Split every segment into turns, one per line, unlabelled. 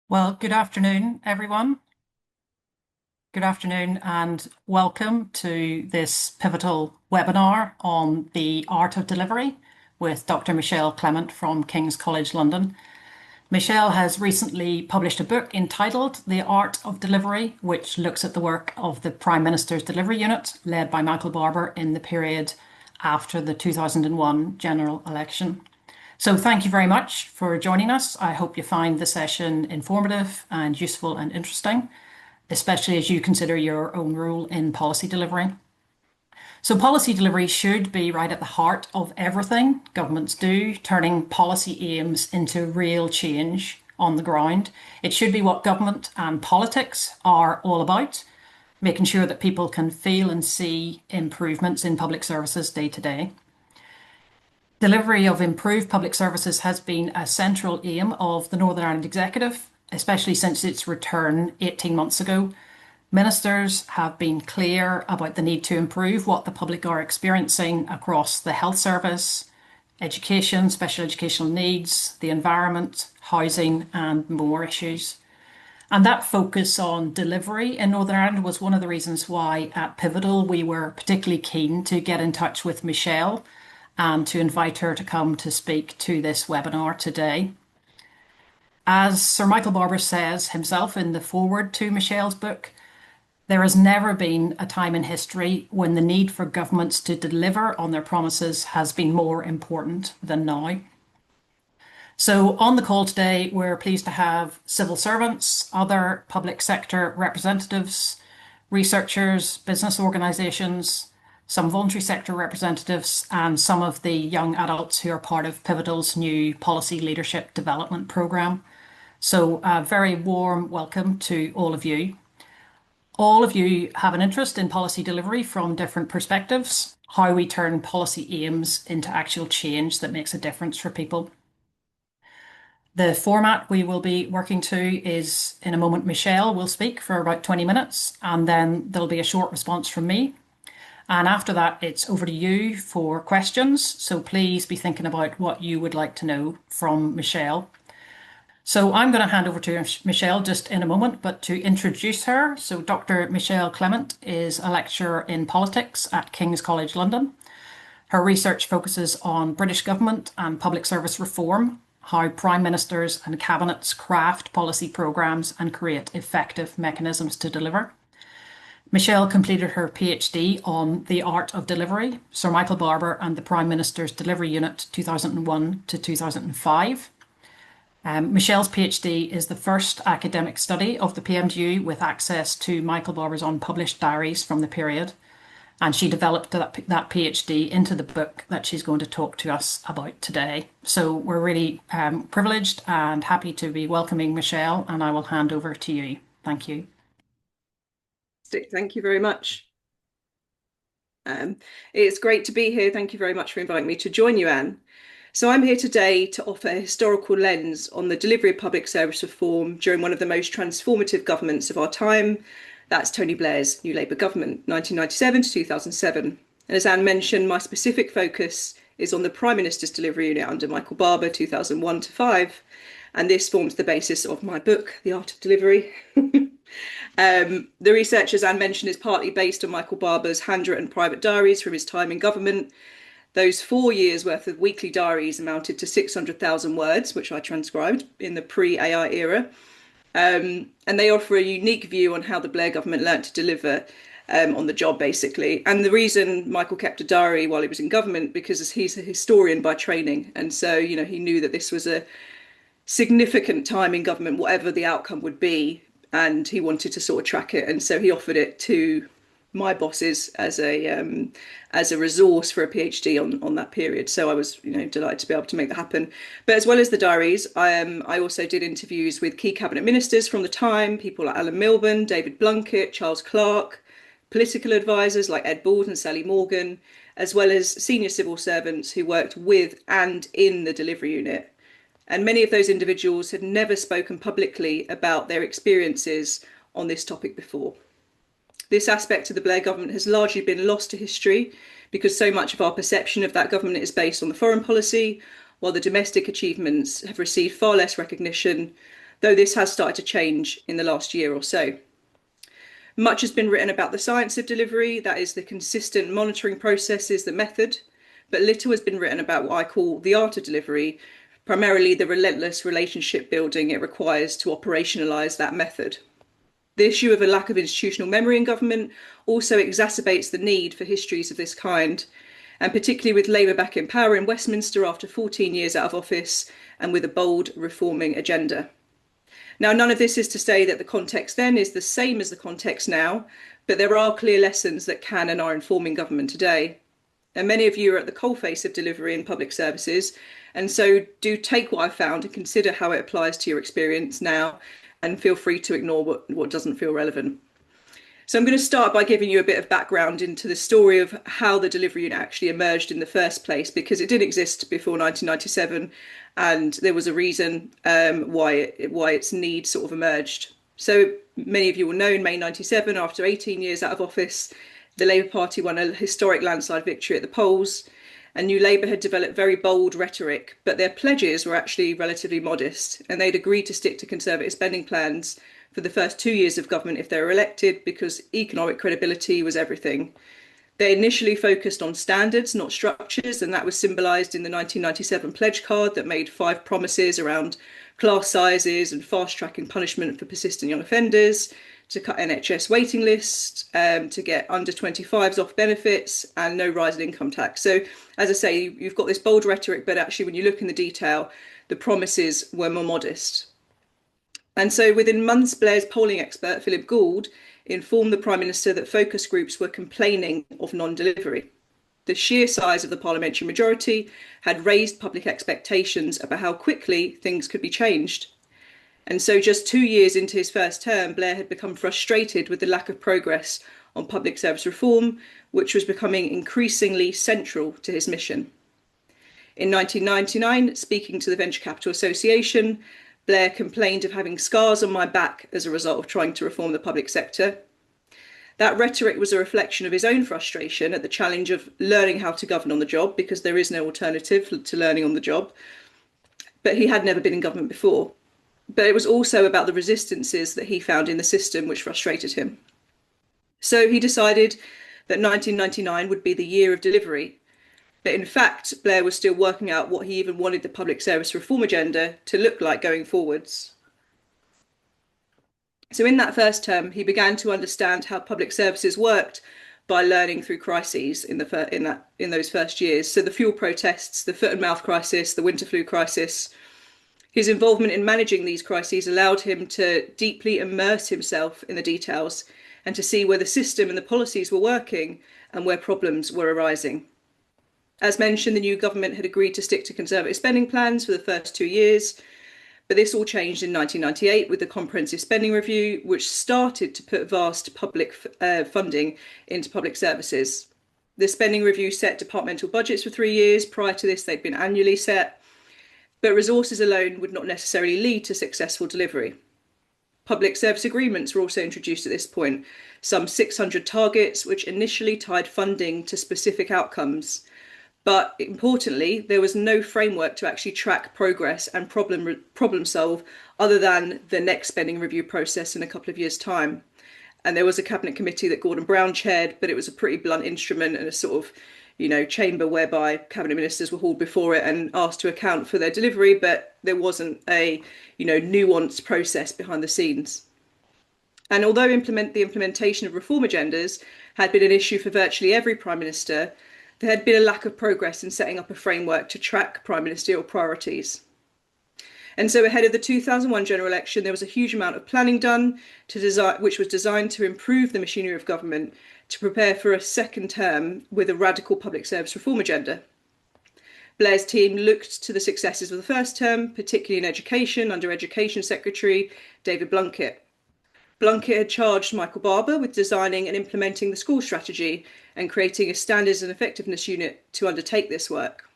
Well, good afternoon, everyone. Good afternoon, and welcome to this pivotal webinar on the art of delivery with Dr. Michelle Clement from King's College London. Michelle has recently published a book entitled The Art of Delivery, which looks at the work of the Prime Minister's Delivery Unit, led by Michael Barber in the period after the 2001 general election. So thank you very much for joining us. I hope you find the session informative and useful and interesting, especially as you consider your own role in policy delivery. So policy delivery should be right at the heart of everything governments do, turning policy aims into real change on the ground. It should be what government and politics are all about, making sure that people can feel and see improvements in public services day to day. Delivery of improved public services has been a central aim of the Northern Ireland Executive, especially since its return 18 months ago. Ministers have been clear about the need to improve what the public are experiencing across the health service, education, special educational needs, the environment, housing, and more issues. And that focus on delivery in Northern Ireland was one of the reasons why at Pivotal we were particularly keen to get in touch with Michelle and to invite her to come to speak to this webinar today. As Sir Michael Barber says himself in the foreword to Michelle's book, there has never been a time in history when the need for governments to deliver on their promises has been more important than now. So on the call today, we're pleased to have civil servants, other public sector representatives, researchers, business organisations, some voluntary sector representatives, and some of the young adults who are part of Pivotal's new Policy Leadership Development Programme. So a very warm welcome to all of you. All of you have an interest in policy delivery from different perspectives, how we turn policy aims into actual change that makes a difference for people. The format we will be working to is, in a moment, Michelle will speak for about 20 minutes, and then there'll be a short response from me. And after that, it's over to you for questions. So please be thinking about what you would like to know from Michelle. So I'm going to hand over to Michelle just in a moment, but to introduce her. So Dr. Michelle Clement is a lecturer in politics at King's College London. Her research focuses on British government and public service reform, how prime ministers and cabinets craft policy programmes and create effective mechanisms to deliver. Michelle completed her PhD on the art of delivery, Sir Michael Barber and the Prime Minister's Delivery Unit 2001 to 2005. Michelle's PhD is the first academic study of the PMDU with access to Michael Barber's unpublished diaries from the period. And she developed that PhD into the book that she's going to talk to us about today. So we're really privileged and happy to be welcoming Michelle, and I will hand over to you. Thank you.
Thank you very much. It's great to be here. Thank you very much for inviting me to join you, Anne. So I'm here today to offer a historical lens on the delivery of public service reform during one of the most transformative governments of our time. That's Tony Blair's New Labour government, 1997 to 2007. And as Anne mentioned, my specific focus is on the Prime Minister's Delivery Unit under Michael Barber, 2001 to 5. And this forms the basis of my book, The Art of Delivery. The research, as Anne mentioned, is partly based on Michael Barber's handwritten private diaries from his time in government. Those 4 years worth of weekly diaries amounted to 600,000 words, which I transcribed in the pre-AI era. And they offer a unique view on how the Blair government learnt to deliver on the job, basically. And the reason Michael kept a diary while he was in government, because he's a historian by training. And so, he knew that this was a significant time in government, whatever the outcome would be. And he wanted to sort of track it. And so he offered it to my bosses as a resource for a PhD on that period. So I was delighted to be able to make that happen. But as well as the diaries, I also did interviews with key cabinet ministers from the time, people like Alan Milburn, David Blunkett, Charles Clarke, political advisors like Ed Bald and Sally Morgan, as well as senior civil servants who worked with and in the delivery unit. And many of those individuals had never spoken publicly about their experiences on this topic before. This aspect of the Blair government has largely been lost to history because so much of our perception of that government is based on the foreign policy, while the domestic achievements have received far less recognition, though this has started to change in the last year or so. Much has been written about the science of delivery, that is, the consistent monitoring processes, the method, but little has been written about what I call the art of delivery, primarily the relentless relationship building it requires to operationalise that method. The issue of a lack of institutional memory in government also exacerbates the need for histories of this kind, and particularly with Labour back in power in Westminster after 14 years out of office and with a bold reforming agenda. Now, none of this is to say that the context then is the same as the context now, but there are clear lessons that can and are informing government today. And many of you are at the coalface of delivery in public services, and so do take what I've found and consider how it applies to your experience now, and feel free to ignore what doesn't feel relevant. So I'm going to start by giving you a bit of background into the story of how the delivery unit actually emerged in the first place, because it did exist before 1997, and there was a reason why its need sort of emerged. So many of you will know in May 97, after 18 years out of office, the Labour Party won a historic landslide victory at the polls, and New Labour had developed very bold rhetoric, but their pledges were actually relatively modest, and they'd agreed to stick to Conservative spending plans for the first 2 years of government if they were elected, because economic credibility was everything. They initially focused on standards, not structures, and that was symbolised in the 1997 pledge card that made 5 promises around class sizes and fast-tracking punishment for persistent young offenders, to cut NHS waiting lists, to get under 25s off benefits, and no rise in income tax. So, as I say, you've got this bold rhetoric, but actually when you look in the detail, the promises were more modest. And so within months, Blair's polling expert, Philip Gould, informed the Prime Minister that focus groups were complaining of non-delivery. The sheer size of the parliamentary majority had raised public expectations about how quickly things could be changed. And so just 2 years into his first term, Blair had become frustrated with the lack of progress on public service reform, which was becoming increasingly central to his mission. In 1999, speaking to the Venture Capital Association, Blair complained of having scars on my back as a result of trying to reform the public sector. That rhetoric was a reflection of his own frustration at the challenge of learning how to govern on the job, because there is no alternative to learning on the job. But he had never been in government before. But it was also about the resistances that he found in the system which frustrated him. So he decided that 1999 would be the year of delivery. But in fact, Blair was still working out what he even wanted the public service reform agenda to look like going forwards. So in that first term, he began to understand how public services worked by learning through crises in those first years. So the fuel protests, the foot and mouth crisis, the winter flu crisis. His involvement in managing these crises allowed him to deeply immerse himself in the details and to see where the system and the policies were working and where problems were arising. As mentioned, the new government had agreed to stick to Conservative spending plans for the first 2 years, but this all changed in 1998 with the Comprehensive Spending Review, which started to put vast public funding into public services. The spending review set departmental budgets for 3 years. Prior to this, they'd been annually set, but resources alone would not necessarily lead to successful delivery. Public service agreements were also introduced at this point, some 600 targets, which initially tied funding to specific outcomes. But importantly, there was no framework to actually track progress and problem solve other than the next spending review process in a couple of years' time. And there was a cabinet committee that Gordon Brown chaired, but it was a pretty blunt instrument and a sort of, chamber whereby cabinet ministers were hauled before it and asked to account for their delivery, but there wasn't a, nuanced process behind the scenes. And although the implementation of reform agendas had been an issue for virtually every Prime Minister, there had been a lack of progress in setting up a framework to track prime ministerial priorities. And so ahead of the 2001 general election, there was a huge amount of planning done which was designed to improve the machinery of government to prepare for a second term with a radical public service reform agenda. Blair's team looked to the successes of the first term, particularly in education, under Education Secretary David Blunkett. Blunkett had charged Michael Barber with designing and implementing the school strategy and creating a standards and effectiveness unit to undertake this work.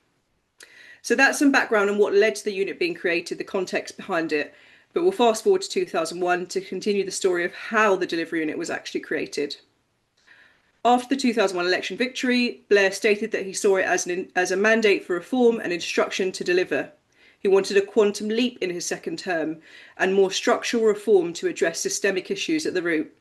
So that's some background on what led to the unit being created, the context behind it, but we'll fast forward to 2001 to continue the story of how the delivery unit was actually created. After the 2001 election victory, Blair stated that he saw it as a mandate for reform and instruction to deliver. He wanted a quantum leap in his second term and more structural reform to address systemic issues at the root.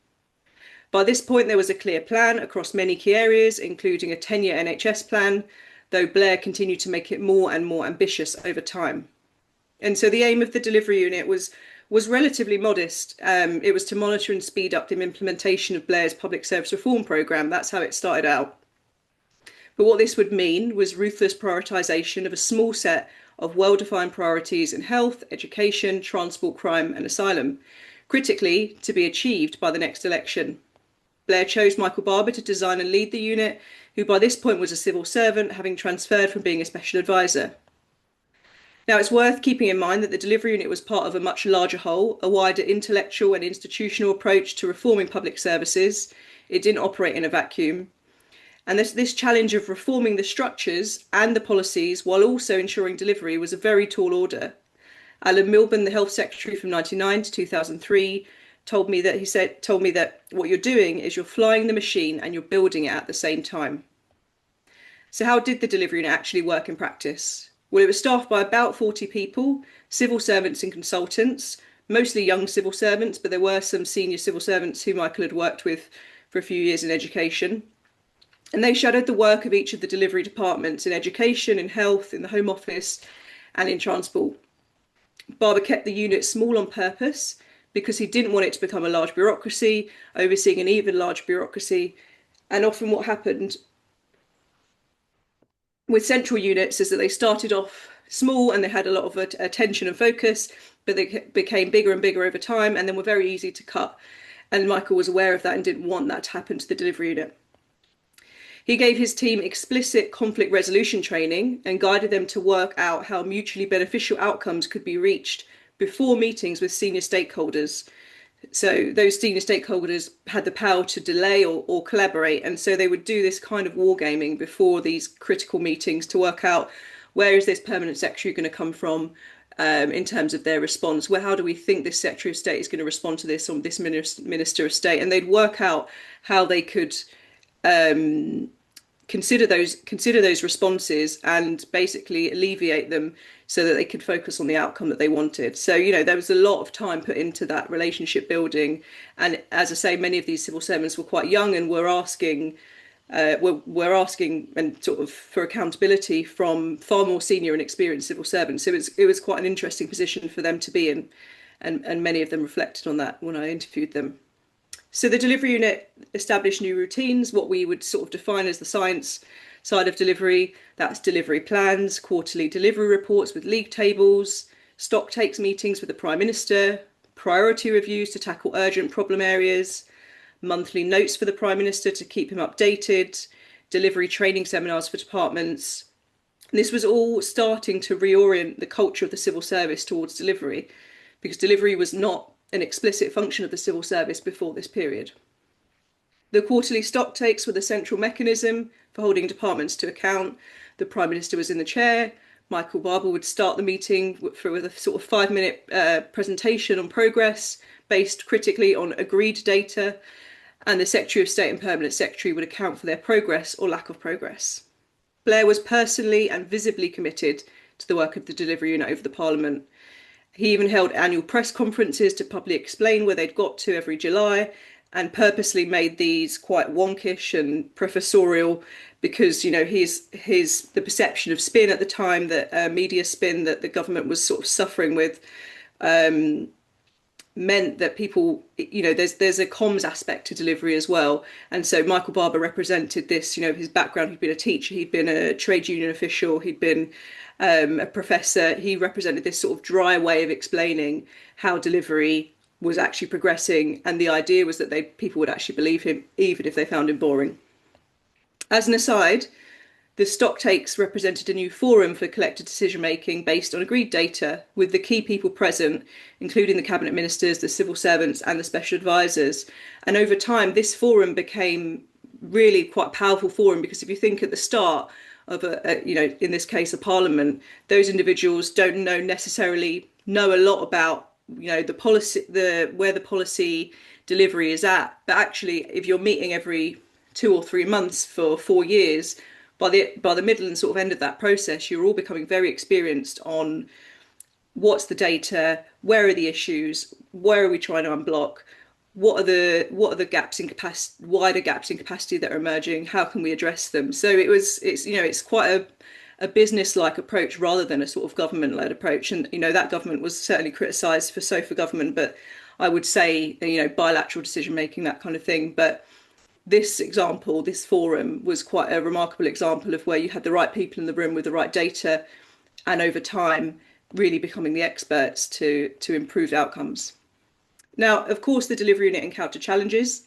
By this point, there was a clear plan across many key areas, including a 10-year NHS plan, though Blair continued to make it more and more ambitious over time. And so the aim of the delivery unit was relatively modest. It was to monitor and speed up the implementation of Blair's public service reform programme. That's how it started out. But what this would mean was ruthless prioritisation of a small set of well-defined priorities in health, education, transport, crime and asylum, critically to be achieved by the next election. Blair chose Michael Barber to design and lead the unit, who by this point was a civil servant, having transferred from being a special advisor. Now, it's worth keeping in mind that the delivery unit was part of a much larger whole, a wider intellectual and institutional approach to reforming public services. It didn't operate in a vacuum. And this challenge of reforming the structures and the policies while also ensuring delivery was a very tall order. Alan Milburn, the Health Secretary from 1999 to 2003, told me that what you're doing is you're flying the machine and you're building it at the same time. So how did the delivery unit actually work in practice? Well, it was staffed by about 40 people, civil servants and consultants, mostly young civil servants, but there were some senior civil servants who Michael had worked with for a few years in education. And they shadowed the work of each of the delivery departments in education, in health, in the Home Office, and in transport. Barber kept the unit small on purpose because he didn't want it to become a large bureaucracy, overseeing an even larger bureaucracy. And often what happened with central units is that they started off small and they had a lot of attention and focus, but they became bigger and bigger over time and then were very easy to cut. And Michael was aware of that and didn't want that to happen to the delivery unit. He gave his team explicit conflict resolution training and guided them to work out how mutually beneficial outcomes could be reached before meetings with senior stakeholders. So those senior stakeholders had the power to delay or collaborate. And so they would do this kind of wargaming before these critical meetings to work out where is this permanent secretary going to come from in terms of their response? How do we think this Secretary of State is going to respond to this or this Minister of State? And they'd work out how they could consider those responses and basically alleviate them so that they could focus on the outcome that they wanted. So, there was a lot of time put into that relationship building. And as I say, many of these civil servants were quite young and were asking and sort of for accountability from far more senior and experienced civil servants. So it was quite an interesting position for them to be in. And many of them reflected on that when I interviewed them. So the delivery unit established new routines, what we would sort of define as the science side of delivery. That's delivery plans, quarterly delivery reports with league tables, stock takes meetings with the Prime Minister, priority reviews to tackle urgent problem areas, monthly notes for the Prime Minister to keep him updated, delivery training seminars for departments. And this was all starting to reorient the culture of the civil service towards delivery, because delivery was not an explicit function of the civil service before this period. The quarterly stock takes were the central mechanism for holding departments to account. The Prime Minister was in the chair. Michael Barber would start the meeting with a sort of 5-minute presentation on progress based critically on agreed data, and the Secretary of State and Permanent Secretary would account for their progress or lack of progress. Blair was personally and visibly committed to the work of the delivery unit over the Parliament. He even held annual press conferences to publicly explain where they'd got to every July, and purposely made these quite wonkish and professorial because, the perception of spin at the time, that media spin that the government was sort of suffering with, meant that people, there's a comms aspect to delivery as well. And so Michael Barber represented this, his background, he'd been a teacher, he'd been a trade union official, he'd been a professor. He represented this sort of dry way of explaining how delivery was actually progressing, and the idea was that people would actually believe him even if they found him boring. As an aside, the stock takes represented a new forum for collective decision making based on agreed data, with the key people present, including the cabinet ministers, the civil servants and the special advisors. And over time, this forum became really quite a powerful forum, because if you think at the start of in this case, a parliament, those individuals don't necessarily know a lot about the policy, where the policy delivery is at. But actually, if you're meeting every 2 or 3 months for 4 years, by the middle and sort of end of that process, you're all becoming very experienced on what's the data, where are the issues, where are we trying to unblock, what are the gaps in capacity, wider gaps in capacity that are emerging, how can we address them? So it's quite a business-like approach rather than a sort of government-led approach. And that government was certainly criticised for sofa government, but I would say bilateral decision making, that kind of thing. But this example, this forum, was quite a remarkable example of where you had the right people in the room with the right data, and over time really becoming the experts to improve outcomes. Now, of course, the delivery unit encountered challenges.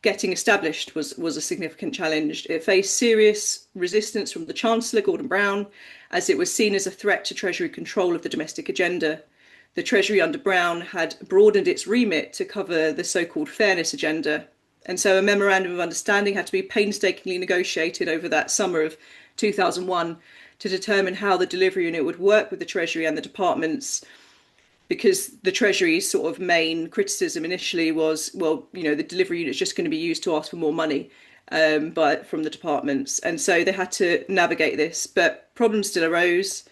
Getting established was a significant challenge. It faced serious resistance from the Chancellor, Gordon Brown, as it was seen as a threat to Treasury control of the domestic agenda. The Treasury under Brown had broadened its remit to cover the so-called fairness agenda. And so a memorandum of understanding had to be painstakingly negotiated over that summer of 2001 to determine how the delivery unit would work with the Treasury and the departments, because the Treasury's sort of main criticism initially was, well, the delivery unit is just going to be used to ask for more money but from the departments. And so they had to navigate this, but problems still arose.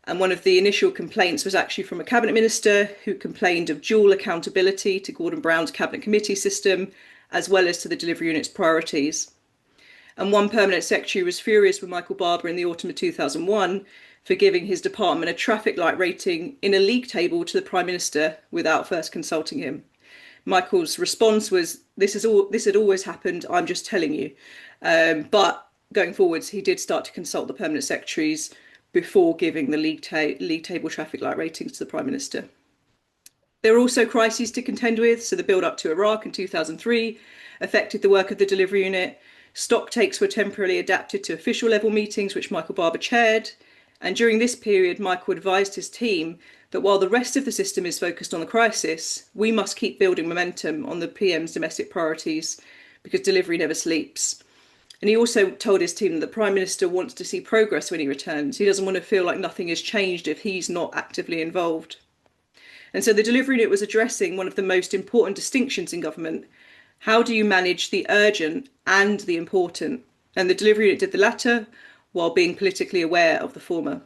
And one of the initial complaints was actually from a cabinet minister who complained of dual accountability to Gordon Brown's cabinet committee system, as well as to the delivery unit's priorities. And one permanent secretary was furious with Michael Barber in the autumn of 2001 for giving his department a traffic light rating in a league table to the Prime Minister without first consulting him. Michael's response was, this had always happened, I'm just telling you. But going forwards, he did start to consult the permanent secretaries before giving the league table traffic light ratings to the Prime Minister. There were also crises to contend with. So the build-up to Iraq in 2003 affected the work of the delivery unit. Stock takes were temporarily adapted to official level meetings, which Michael Barber chaired. And during this period, Michael advised his team that while the rest of the system is focused on the crisis, we must keep building momentum on the PM's domestic priorities, because delivery never sleeps. And he also told his team that the Prime Minister wants to see progress when he returns. He doesn't want to feel like nothing has changed if he's not actively involved. And so the delivery unit was addressing one of the most important distinctions in government. How do you manage the urgent and the important? And the delivery unit did the latter while being politically aware of the former.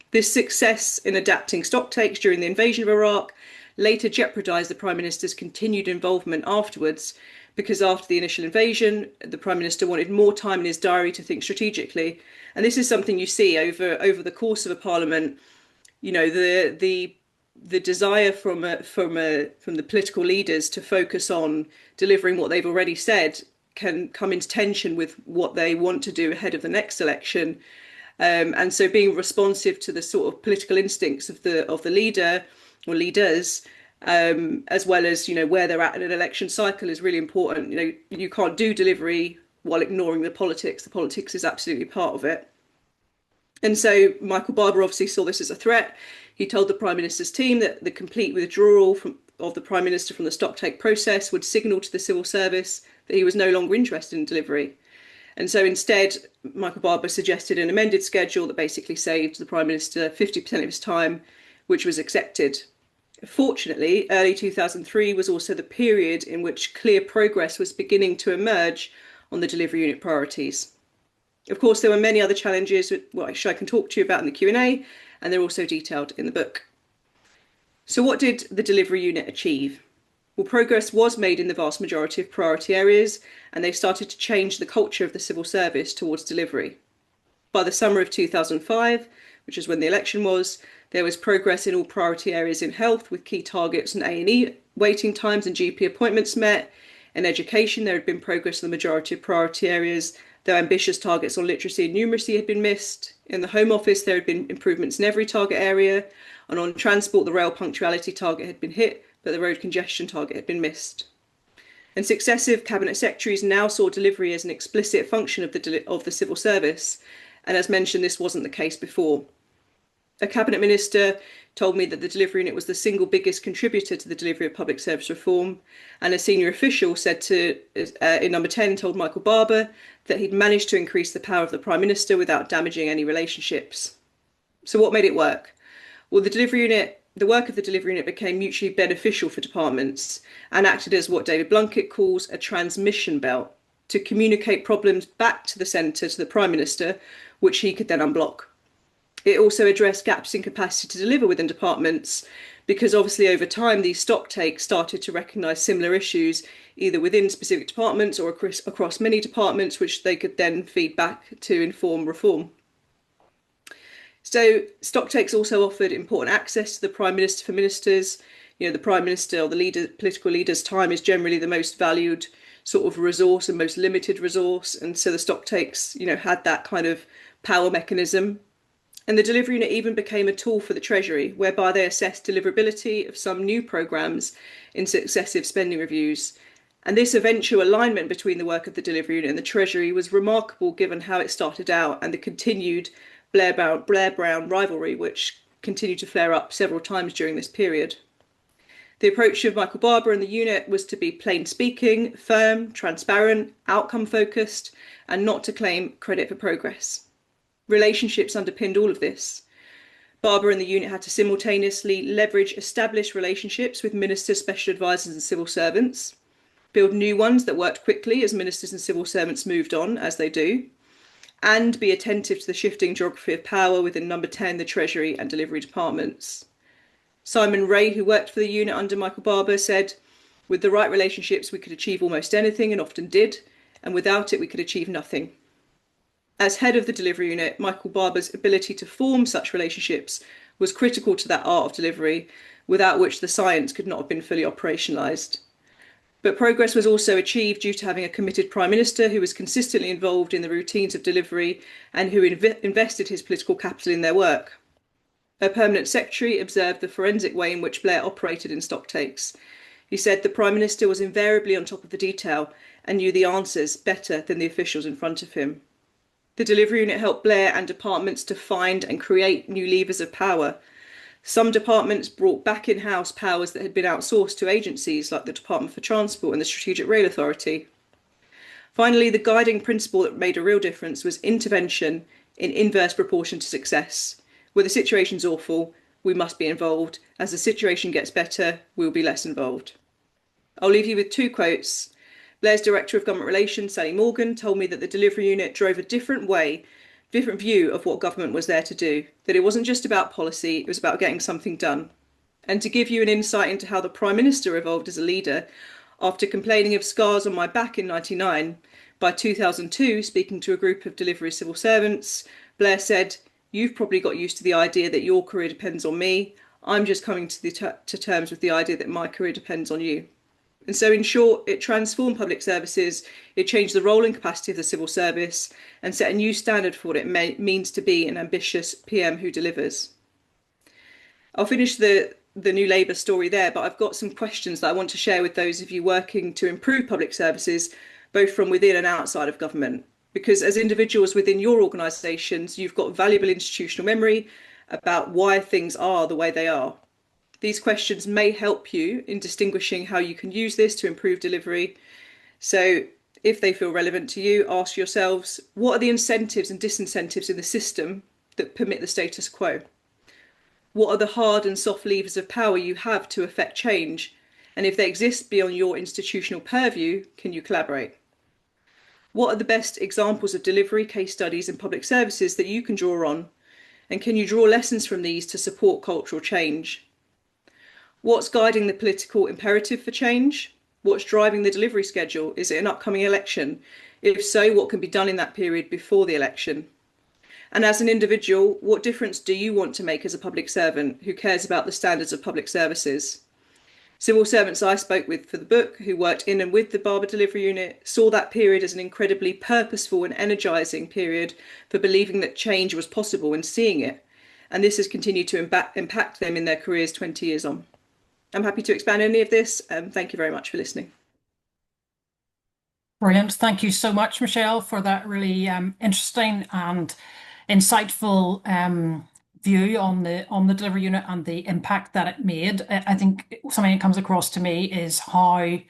This success in adapting stock takes during the invasion of Iraq later jeopardised the Prime Minister's continued involvement afterwards, because after the initial invasion, the Prime Minister wanted more time in his diary to think strategically. And this is something you see over the course of a parliament. The desire from the political leaders to focus on delivering what they've already said can come into tension with what they want to do ahead of the next election. And so being responsive to the sort of political instincts of the leader or leaders, as well as where they're at in an election cycle, is really important. You can't do delivery while ignoring the politics. The politics is absolutely part of it. And so Michael Barber obviously saw this as a threat. He told the Prime Minister's team that the complete withdrawal of the Prime Minister from the stocktake process would signal to the civil service that he was no longer interested in delivery. And so instead, Michael Barber suggested an amended schedule that basically saved the Prime Minister 50% of his time, which was accepted. Fortunately, early 2003 was also the period in which clear progress was beginning to emerge on the delivery unit priorities. Of course, there were many other challenges which I can talk to you about in the Q&A, and they're also detailed in the book. So what did the delivery unit achieve? Well, progress was made in the vast majority of priority areas, and they started to change the culture of the civil service towards delivery. By the summer of 2005, which is when the election was, there was progress in all priority areas in health, with key targets on A&E waiting times and GP appointments met. In education, there had been progress in the majority of priority areas, though ambitious targets on literacy and numeracy had been missed. In the Home Office, there had been improvements in every target area. And on transport, the rail punctuality target had been hit, but the road congestion target had been missed. And successive cabinet secretaries now saw delivery as an explicit function of the civil service. And as mentioned, this wasn't the case before. A cabinet minister told me that the delivery unit was the single biggest contributor to the delivery of public service reform. And a senior official said in number 10, told Michael Barber that he'd managed to increase the power of the Prime Minister without damaging any relationships. So what made it work? Well, the work of the delivery unit became mutually beneficial for departments and acted as what David Blunkett calls a transmission belt to communicate problems back to the centre, to the Prime Minister, which he could then unblock. It also addressed gaps in capacity to deliver within departments, because obviously over time these stock takes started to recognise similar issues, either within specific departments or across many departments, which they could then feed back to inform reform. So stock takes also offered important access to the Prime Minister for ministers. The Prime Minister or the political leader's time is generally the most valued sort of resource and most limited resource. And so the stock takes, had that kind of power mechanism. And the delivery unit even became a tool for the Treasury, whereby they assessed deliverability of some new programmes in successive spending reviews. And this eventual alignment between the work of the delivery unit and the Treasury was remarkable given how it started out and the continued Blair Brown rivalry, which continued to flare up several times during this period. The approach of Michael Barber and the unit was to be plain speaking, firm, transparent, outcome focused, and not to claim credit for progress. Relationships underpinned all of this. Barber and the unit had to simultaneously leverage established relationships with ministers, special advisors, and civil servants, build new ones that worked quickly as ministers and civil servants moved on, as they do, and be attentive to the shifting geography of power within Number 10, the Treasury and Delivery departments. Simon Ray, who worked for the unit under Michael Barber, said, "With the right relationships, we could achieve almost anything and often did, and without it, we could achieve nothing." As head of the delivery unit, Michael Barber's ability to form such relationships was critical to that art of delivery, without which the science could not have been fully operationalised. But progress was also achieved due to having a committed Prime Minister who was consistently involved in the routines of delivery and who invested his political capital in their work. A permanent secretary observed the forensic way in which Blair operated in stock takes. He said the Prime Minister was invariably on top of the detail and knew the answers better than the officials in front of him. The delivery unit helped Blair and departments to find and create new levers of power. Some departments brought back in-house powers that had been outsourced to agencies like the Department for Transport and the Strategic Rail Authority. Finally, the guiding principle that made a real difference was intervention in inverse proportion to success. Where the situation's awful, we must be involved. As the situation gets better, we'll be less involved. I'll leave you with two quotes. Blair's Director of Government Relations, Sally Morgan, told me that the delivery unit drove a different view of what government was there to do, that it wasn't just about policy, it was about getting something done. And to give you an insight into how the Prime Minister evolved as a leader, after complaining of scars on my back in 1999, by 2002, speaking to a group of delivery civil servants, Blair said, "You've probably got used to the idea that your career depends on me. I'm just coming to terms with the idea that my career depends on you." And so, in short, it transformed public services, it changed the role and capacity of the civil service, and set a new standard for what it means to be an ambitious PM who delivers. I'll finish the New Labour story there, but I've got some questions that I want to share with those of you working to improve public services, both from within and outside of government. Because as individuals within your organisations, you've got valuable institutional memory about why things are the way they are. These questions may help you in distinguishing how you can use this to improve delivery. So if they feel relevant to you, ask yourselves, what are the incentives and disincentives in the system that permit the status quo? What are the hard and soft levers of power you have to affect change? And if they exist beyond your institutional purview, can you collaborate? What are the best examples of delivery case studies in public services that you can draw on? And can you draw lessons from these to support cultural change? What's guiding the political imperative for change? What's driving the delivery schedule? Is it an upcoming election? If so, what can be done in that period before the election? And as an individual, what difference do you want to make as a public servant who cares about the standards of public services? Civil servants I spoke with for the book, who worked in and with the Barber Delivery Unit, saw that period as an incredibly purposeful and energising period for believing that change was possible and seeing it. And this has continued to impact them in their careers 20 years on. I'm happy to expand any of this. Thank you very much for listening.
Brilliant. Thank you so much, Michelle, for that really interesting and insightful view on the delivery unit and the impact that it made. I think something that comes across to me is how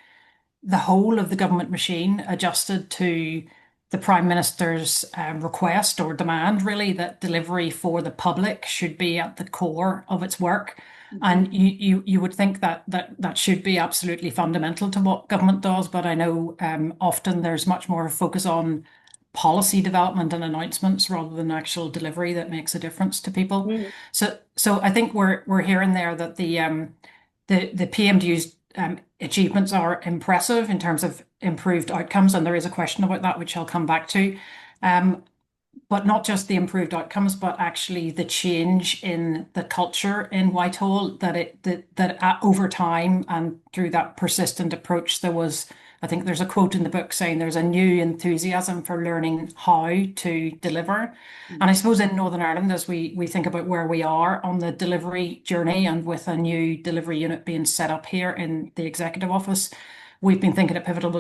the whole of the government machine adjusted to the Prime Minister's request or demand, really, that delivery for the public should be at the core of its work. And you would think that should be absolutely fundamental to what government does, but I know often there's much more focus on policy development and announcements rather than actual delivery that makes a difference to people.
Mm.
So I think we're hearing there that the PMDU's achievements are impressive in terms of improved outcomes, and there is a question about that, which I'll come back to. Um, but not just the improved outcomes, but actually the change in the culture in Whitehall that over time and through that persistent approach, I think there's a quote in the book saying there's a new enthusiasm for learning how to deliver. And I suppose in Northern Ireland, as we think about where we are on the delivery journey and with a new delivery unit being set up here in the executive office, we've been thinking at Pivotal,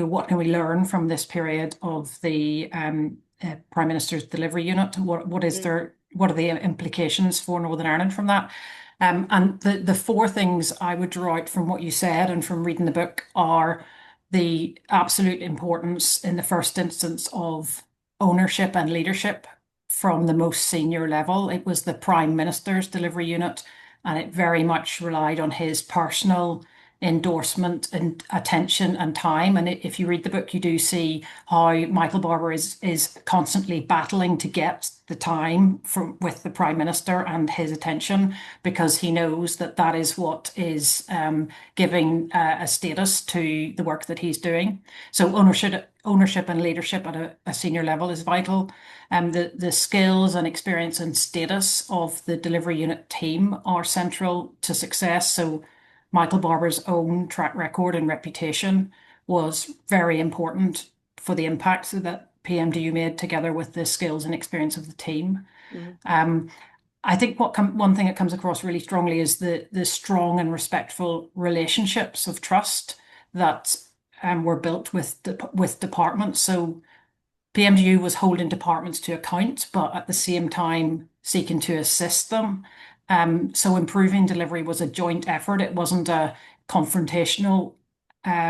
what can we learn from this period of the Prime Minister's delivery unit? What are the implications for Northern Ireland from that? And the four things I would draw out from what you said and from reading the book are the absolute importance in the first instance of ownership and leadership from the most senior level. It was the Prime Minister's delivery unit, and it very much relied on his personal endorsement and attention and time. And if you read the book, you do see how Michael Barber is constantly battling to get the time with the Prime Minister and his attention, because he knows that is what is giving a status to the work that he's doing. So ownership and leadership at a senior level is vital. The skills and experience and status of the delivery unit team are central to success. So Michael Barber's own track record and reputation was very important for the impact that PMDU made, together with the skills and experience of the team.
Mm.
I think one thing that comes across really strongly is the strong and respectful relationships of trust that were built with departments. So PMDU was holding departments to account, but at the same time seeking to assist them. So improving delivery was a joint effort. It wasn't a confrontational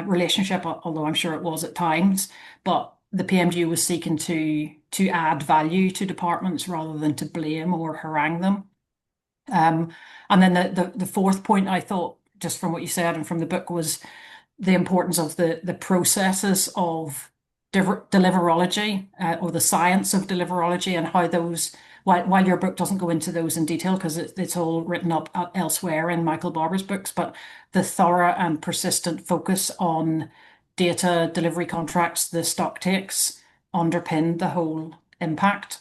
relationship, although I'm sure it was at times. But the PMDU was seeking to add value to departments rather than to blame or harangue them. And then the fourth point I thought, just from what you said and from the book, was the importance of the processes of deliverology, or the science of deliverology, and how those, while your book doesn't go into those in detail because it's all written up elsewhere in Michael Barber's books, but the thorough and persistent focus on data delivery contracts, the stock takes, underpinned the whole impact.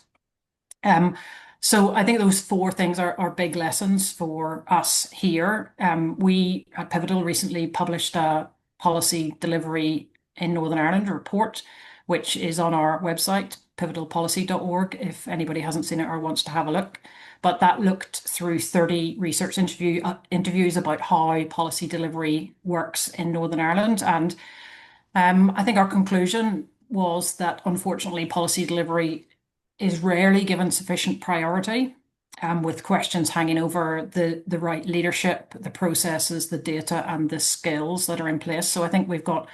So I think those four things are big lessons for us here. We at Pivotal recently published a policy delivery in Northern Ireland report, which is on our website, pivotalpolicy.org, if anybody hasn't seen it or wants to have a look. But that looked through 30 research interviews about how policy delivery works in Northern Ireland. And I think our conclusion was that unfortunately policy delivery is rarely given sufficient priority, with questions hanging over the right leadership, the processes, the data, and the skills that are in place. So I think we've got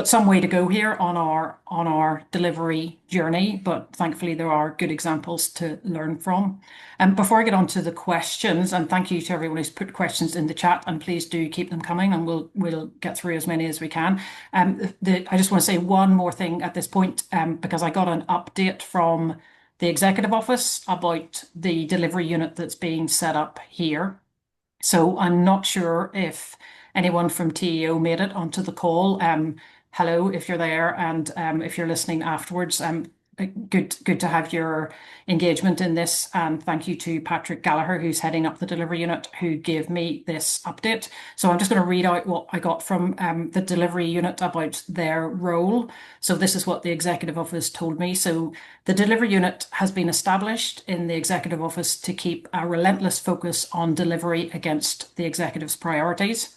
some way to go here on our delivery journey, but thankfully there are good examples to learn from. And before I get on to the questions, and thank you to everyone who's put questions in the chat, and please do keep them coming, and we'll get through as many as we can. I just want to say one more thing at this point, because I got an update from the executive office about the delivery unit that's being set up here. So I'm not sure if anyone from TEO made it onto the call. Hello, if you're there, and if you're listening afterwards, good to have your engagement in this. And thank you to Patrick Gallagher, who's heading up the delivery unit, who gave me this update. So I'm just going to read out what I got from the delivery unit about their role. So this is what the executive office told me. So the delivery unit has been established in the executive office to keep a relentless focus on delivery against the executive's priorities.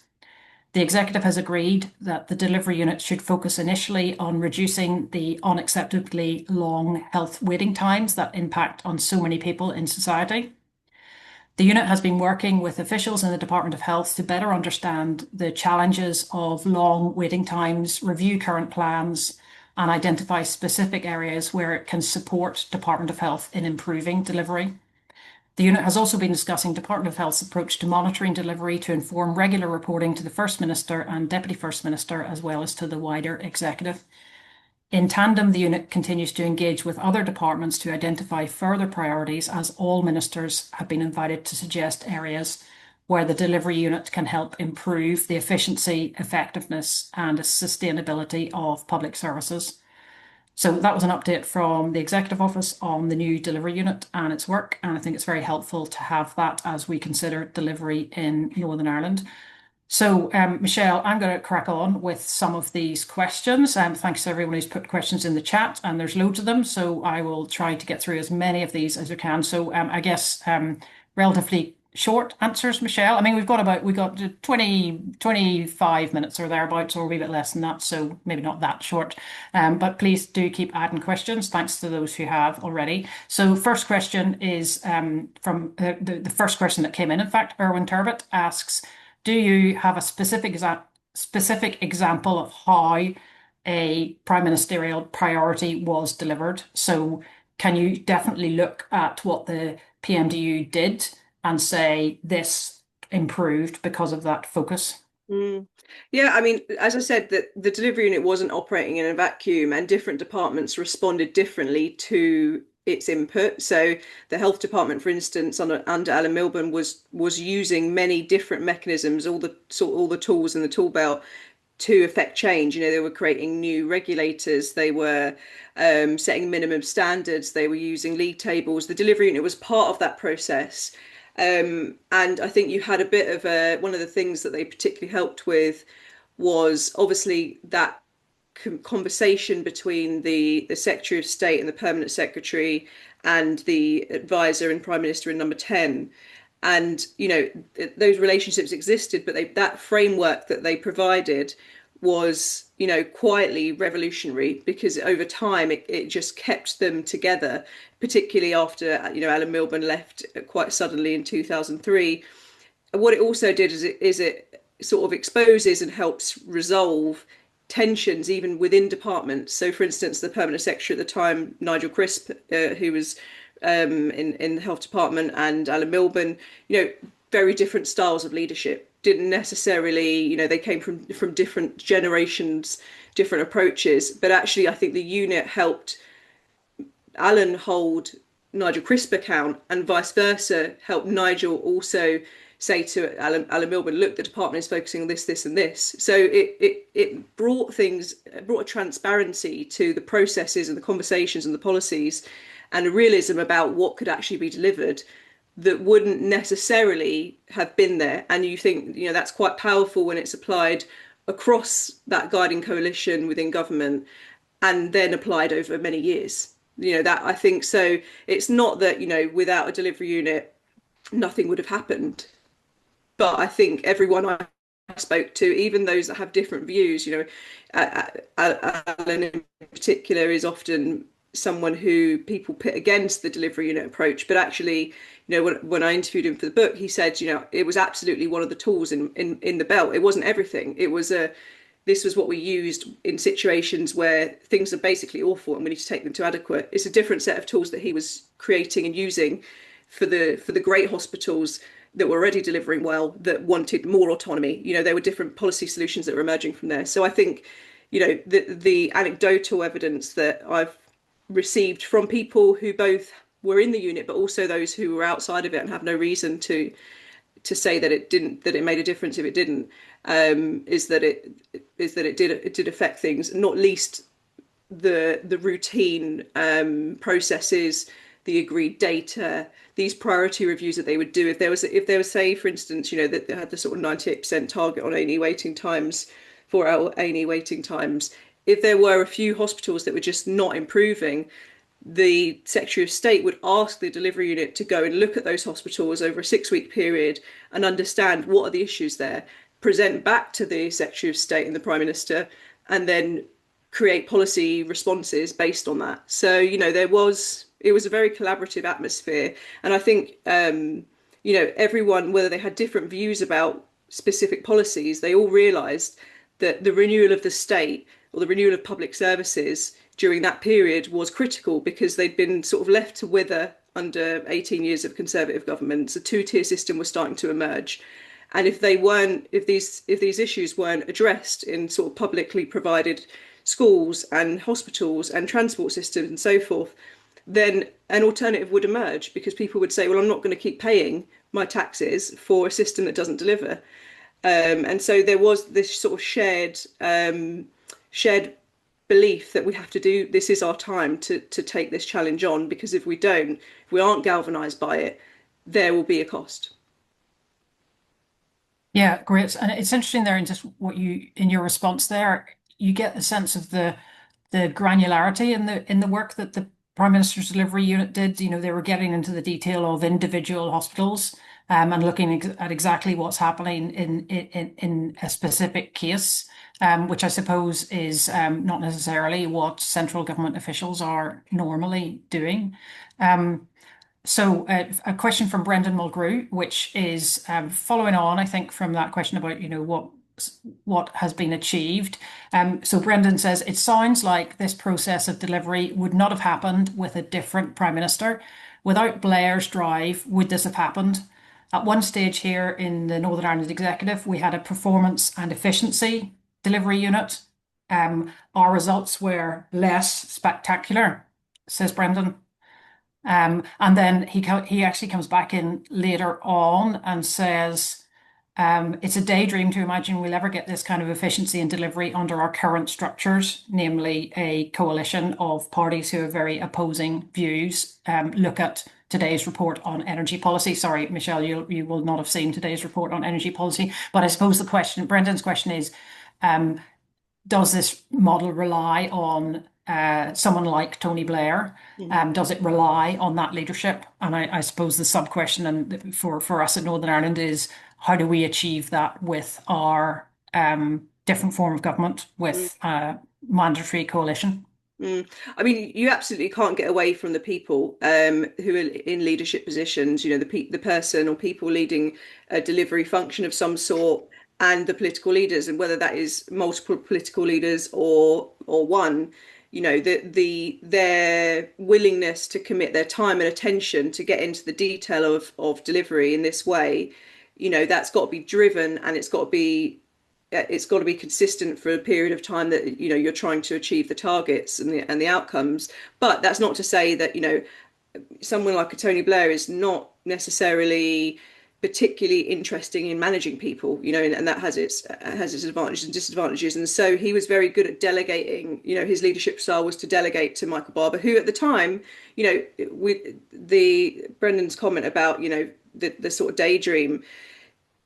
The executive has agreed that the delivery unit should focus initially on reducing the unacceptably long health waiting times that impact on so many people in society. The unit has been working with officials in the Department of Health to better understand the challenges of long waiting times, review current plans, and identify specific areas where it can support Department of Health in improving delivery. The unit has also been discussing Department of Health's approach to monitoring delivery to inform regular reporting to the First Minister and Deputy First Minister, as well as to the wider executive. In tandem, the unit continues to engage with other departments to identify further priorities, as all ministers have been invited to suggest areas where the delivery unit can help improve the efficiency, effectiveness, and sustainability of public services. So that was an update from the Executive Office on the new delivery unit and its work. And I think it's very helpful to have that as we consider delivery in Northern Ireland. So, Michelle, I'm going to crack on with some of these questions. Thanks to everyone who's put questions in the chat, and there's loads of them. So I will try to get through as many of these as I can. So I guess relatively short answers, Michelle. I mean, we got 25 minutes or thereabouts, or a wee bit less than that. So maybe not that short. But please do keep adding questions. Thanks to those who have already. So first question is from the first question that came in fact, Erwin Turbot asks, do you have a specific example of how a prime ministerial priority was delivered? So can you definitely look at what the PMDU did and say this improved because of that focus?
Mm. Yeah, I mean, as I said, that the delivery unit wasn't operating in a vacuum, and different departments responded differently to its input. So the health department, for instance, under Alan Milburn, was using many different mechanisms, all the tools in the tool belt to affect change. You know, they were creating new regulators, they were setting minimum standards, they were using league tables. The delivery unit was part of that process. And I think you had a bit of one of the things that they particularly helped with was obviously that conversation between the Secretary of State and the Permanent Secretary and the advisor and Prime Minister in number 10. And, you know, those relationships existed, but that framework that they provided was, you know, quietly revolutionary, because over time it just kept them together, particularly after, you know, Alan Milburn left quite suddenly in 2003. What it also did is it sort of exposes and helps resolve tensions even within departments. So, for instance, the permanent secretary at the time, Nigel Crisp, who was in the health department, and Alan Milburn, you know, very different styles of leadership. Didn't necessarily, you know, they came from different generations, different approaches. But actually, I think the unit helped Alan hold Nigel Crisp account, and vice versa, helped Nigel also say to Alan Milburn, look, the department is focusing on this, this, and this. So it brought a transparency to the processes and the conversations and the policies, and a realism about what could actually be delivered that wouldn't necessarily have been there. And you think, you know, that's quite powerful when it's applied across that guiding coalition within government and then applied over many years. You know, that I think so. It's not that, you know, without a delivery unit, nothing would have happened. But I think everyone I spoke to, even those that have different views, you know, Alan in particular is often someone who people pit against the delivery unit approach. But actually, you know, when I interviewed him for the book, he said, you know, it was absolutely one of the tools in the belt. It wasn't everything. This was what we used in situations where things are basically awful and we need to take them to adequate. It's a different set of tools that he was creating and using for the great hospitals that were already delivering well, that wanted more autonomy. You know, there were different policy solutions that were emerging from there. So I think, you know, the anecdotal evidence that I've received from people who both were in the unit, but also those who were outside of it and have no reason to say that it made a difference if it didn't, is that it did affect things, not least the routine processes, the agreed data, these priority reviews that they would do. If there was say, for instance, you know, that they had the sort of 98% target on A&E waiting times, 4-hour A&E waiting times, if there were a few hospitals that were just not improving, the Secretary of State would ask the delivery unit to go and look at those hospitals over a 6-week period and understand what are the issues there, present back to the Secretary of State and the Prime Minister, and then create policy responses based on that. So, you know, it was a very collaborative atmosphere. And I think, you know, everyone, whether they had different views about specific policies, they all realised that the renewal of the state or the renewal of public services during that period was critical, because they'd been sort of left to wither under 18 years of Conservative governments. A two-tier system was starting to emerge. And if these issues weren't addressed in sort of publicly provided schools and hospitals and transport systems and so forth, then an alternative would emerge because people would say, well, I'm not going to keep paying my taxes for a system that doesn't deliver. And so there was this sort of shared belief that we have to do this is our time to take this challenge on, because if we don't, if we aren't galvanized by it, there will be a cost.
Yeah, great. And it's interesting there in just what you in your response there, you get the sense of the granularity in the work that the Prime Minister's Delivery Unit did. You know, they were getting into the detail of individual hospitals and looking at exactly what's happening in a specific case, which I suppose is not necessarily what central government officials are normally doing. So a question from Brendan Mulgrew, which is following on, I think, from that question about, you know, what has been achieved. So Brendan says, it sounds like this process of delivery would not have happened with a different Prime Minister. Without Blair's drive, would this have happened? At one stage here in the Northern Ireland Executive, we had a performance and efficiency delivery unit. Our results were less spectacular, says Brendan. And then he actually comes back in later on and says, it's a daydream to imagine we'll ever get this kind of efficiency and delivery under our current structures, namely a coalition of parties who have very opposing views. Look at today's report on energy policy. Sorry, Michelle, you will not have seen today's report on energy policy, but I suppose the question, Brendan's question is, does this model rely on someone like Tony Blair?
Mm.
Does it rely on that leadership? And I suppose the sub question and for us in Northern Ireland is how do we achieve that with our different form of government with mandatory coalition?
Mm. I mean, you absolutely can't get away from the people who are in leadership positions. You know, the person or people leading a delivery function of some sort, and the political leaders, and whether that is multiple political leaders or one. You know, their willingness to commit their time and attention to get into the detail of delivery in this way. You know, that's got to be driven, and it's got to be consistent for a period of time that, you know, you're trying to achieve the targets and the outcomes. But that's not to say that, you know, someone like a Tony Blair is not necessarily particularly interesting in managing people, you know, and that has its advantages and disadvantages. And so he was very good at delegating. You know, his leadership style was to delegate to Michael Barber, who at the time, you know, with the Brendan's comment about, you know, the sort of daydream,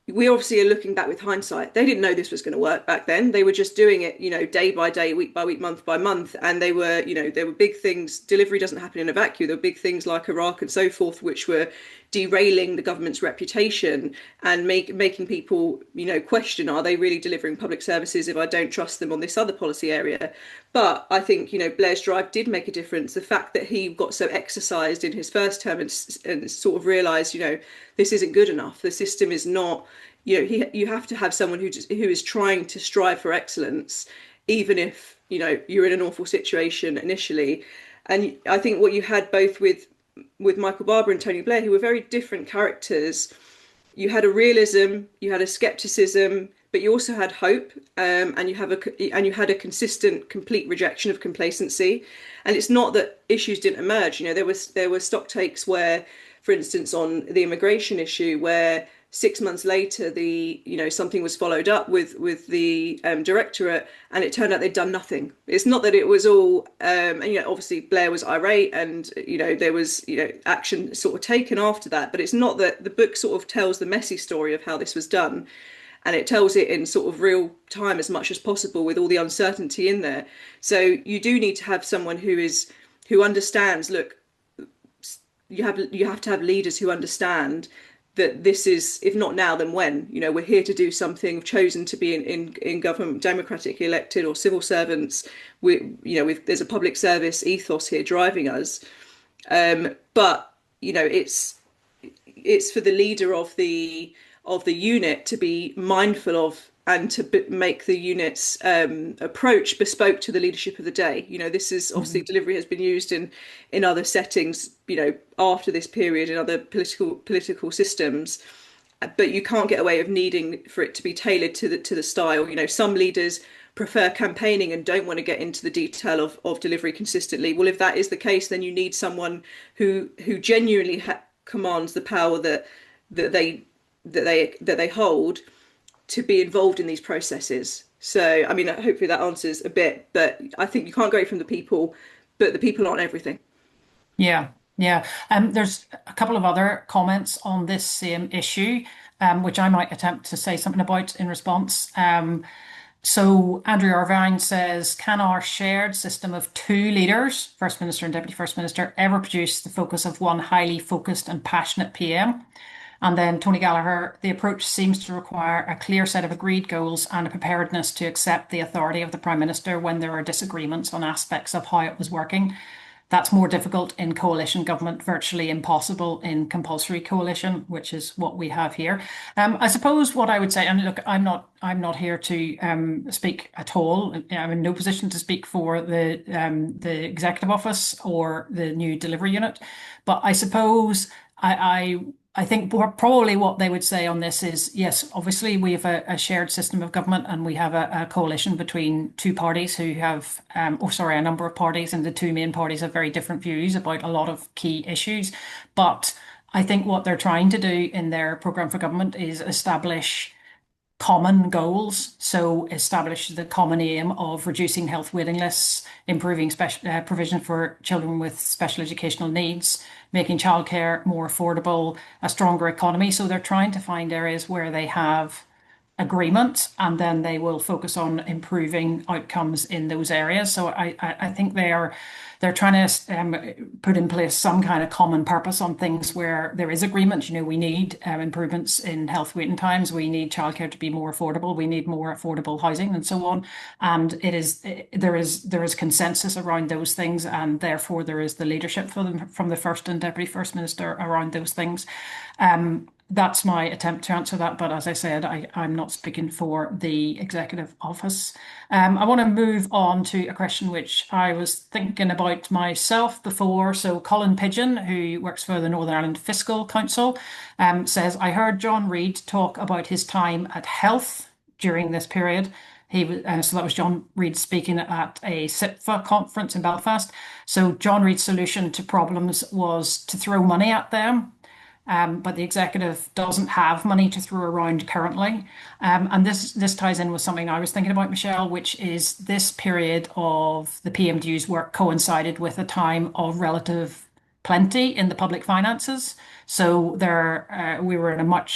we obviously are looking back with hindsight. They didn't know this was going to work back then. They were just doing it, you know, day by day, week by week, month by month. And they were, you know, there were big things. Delivery doesn't happen in a vacuum. There were big things like Iraq and so forth, which were derailing the government's reputation and making people, you know, question, are they really delivering public services if I don't trust them on this other policy area? But I think, you know, Blair's drive did make a difference. The fact that he got so exercised in his first term and sort of realised, you know, this isn't good enough. The system is not, you know, you have to have someone who is trying to strive for excellence, even if, you know, you're in an awful situation initially. And I think what you had both with Michael Barber and Tony Blair, who were very different characters, you had a realism, you had a skepticism, but you also had hope, and you had a consistent, complete rejection of complacency. And it's not that issues didn't emerge. You know, there were stock takes where, for instance, on the immigration issue, where 6 months later, something was followed up with the directorate, and it turned out they'd done nothing. It's not that it was all, and you know, obviously Blair was irate, and you know there was action sort of taken after that. But it's not that the book sort of tells the messy story of how this was done, and it tells it in sort of real time as much as possible with all the uncertainty in there. So you do need to have someone who understands. Look, you have to have leaders who understand that this is, if not now, then when? You know, we're here to do something. We've chosen to be in government, democratically elected or civil servants. There's a public service ethos here driving us. But you know, it's for the leader of the unit to be mindful of and to make the unit's approach bespoke to the leadership of the day. You know, this is obviously delivery has been used in other settings, you know, after this period in other political systems, but you can't get away of needing for it to be tailored to the style. You know, some leaders prefer campaigning and don't want to get into the detail of delivery consistently. Well, if that is the case, then you need someone who genuinely commands the power that they that they hold to be involved in these processes. So, I mean, hopefully that answers a bit, but I think you can't go away from the people, but the people aren't everything.
Yeah, yeah. There's a couple of other comments on this same issue, which I might attempt to say something about in response. So Andrew Irvine says, can our shared system of two leaders, First Minister and Deputy First Minister, ever produce the focus of one highly focused and passionate PM? And then Tony Gallagher, the approach seems to require a clear set of agreed goals and a preparedness to accept the authority of the Prime Minister when there are disagreements on aspects of how it was working. That's more difficult in coalition government, virtually impossible in compulsory coalition, which is what we have here. I suppose what I would say, and look, I'm not here to speak at all. I'm in no position to speak for the executive office or the new delivery unit, but I suppose I think probably what they would say on this is, yes, obviously we have a shared system of government and we have a coalition between two parties who have, or sorry, a number of parties, and the two main parties have very different views about a lot of key issues. But I think what they're trying to do in their programme for government is establish common goals. So establish the common aim of reducing health waiting lists, improving special provision for children with special educational needs, making childcare more affordable, a stronger economy. So they're trying to find areas where they have agreement, and then they will focus on improving outcomes in those areas. So I think they're trying to put in place some kind of common purpose on things where there is agreement. You know, we need improvements in health waiting times. We need childcare to be more affordable. We need more affordable housing and so on. And there is consensus around those things, and therefore there is the leadership from the First and Deputy First Minister around those things. That's my attempt to answer that. But as I said, I'm not speaking for the executive office. I want to move on to a question which I was thinking about myself before. So Colin Pigeon, who works for the Northern Ireland Fiscal Council, says, I heard John Reid talk about his time at Health during this period. So that was John Reid speaking at a SIPFA conference in Belfast. So John Reid's solution to problems was to throw money at them. But the executive doesn't have money to throw around currently. And this ties in with something I was thinking about, Michelle, which is this period of the PMDU's work coincided with a time of relative plenty in the public finances. So we were in a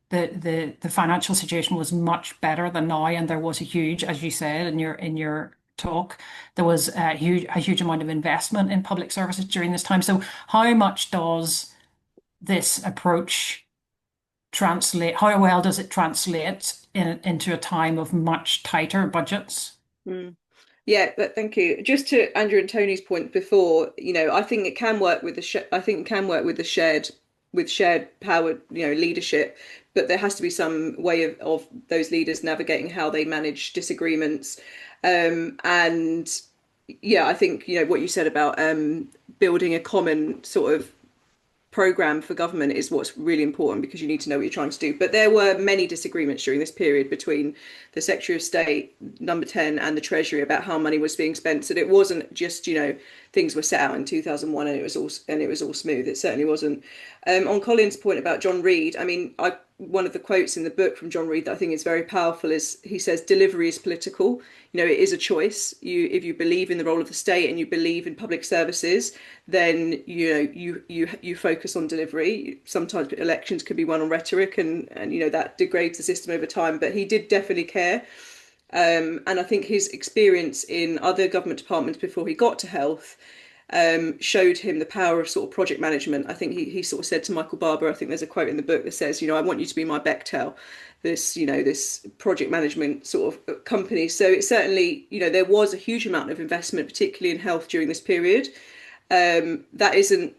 the financial situation was much better than now, and there was a huge, as you said in your talk, there was a huge amount of investment in public services during this time. So how much does this approach translate? How well does it translate into a time of much tighter budgets?
Mm. Yeah, but thank you. Just to Andrew and Tony's point before, I think it can work with I think it can work with the shared power, leadership, but there has to be some way of those leaders navigating how they manage disagreements. And yeah, I think, what you said about building a common sort of program for government is what's really important, because you need to know what you're trying to do. But there were many disagreements during this period between the Secretary of State, number 10, and the Treasury about how money was being spent. So it wasn't just, things were set out in 2001 and it was all smooth. It certainly wasn't. On Colin's point about John Reid, I mean, one of the quotes in the book from John Reid that I think is very powerful is he says, delivery is political. It is a choice. If you believe in the role of the state and you believe in public services, then you focus on delivery. Sometimes elections could be won on rhetoric, and that degrades the system over time. But he did definitely care. And I think his experience in other government departments before he got to health showed him the power of sort of project management. I think he sort of said to Michael Barber, I think there's a quote in the book that says, I want you to be my Bechtel, this project management sort of company. So it certainly, there was a huge amount of investment, particularly in health during this period. That isn't,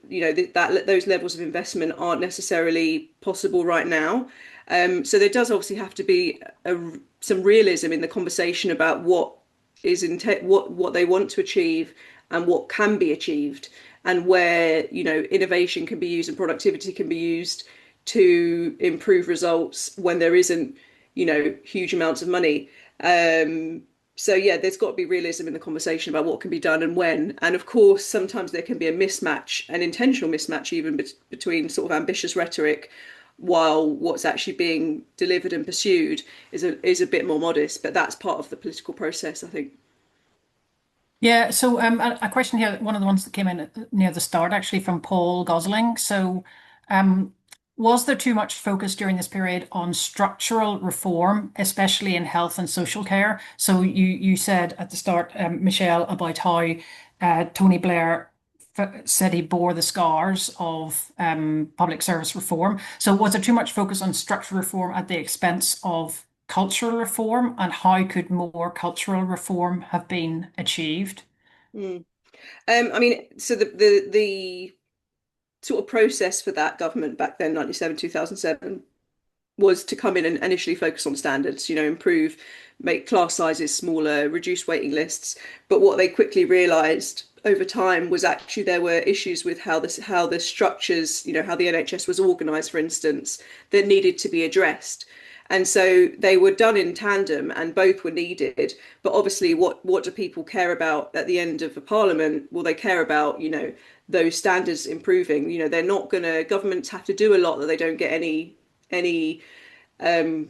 those levels of investment aren't necessarily possible right now. So there does obviously have to be some realism in the conversation about what they want to achieve and what can be achieved, and where innovation can be used and productivity can be used to improve results when there isn't huge amounts of money. So yeah, there's got to be realism in the conversation about what can be done and when. And of course, sometimes there can be a mismatch, an intentional mismatch even between sort of ambitious rhetoric while what's actually being delivered and pursued is a bit more modest. But that's part of the political process, I think.
Yeah, so a question here, one of the ones that came in near the start, actually from Paul Gosling. So, um, was there too much focus during this period on structural reform, especially in health and social care? So you said at the start, Michelle, about how Tony Blair said he bore the scars of public service reform. So was there too much focus on structural reform at the expense of cultural reform, and how could more cultural reform have been achieved?
Mm. I mean, so the sort of process for that government back then, 97, 2007, was to come in and initially focus on standards, improve, make class sizes smaller, reduce waiting lists. But what they quickly realised over time was actually there were issues with how the structures, how the NHS was organised, for instance, that needed to be addressed. And so they were done in tandem and both were needed. But obviously, what do people care about at the end of a parliament? Well, they care about, those standards improving. They're not going to, governments have to do a lot that they don't get any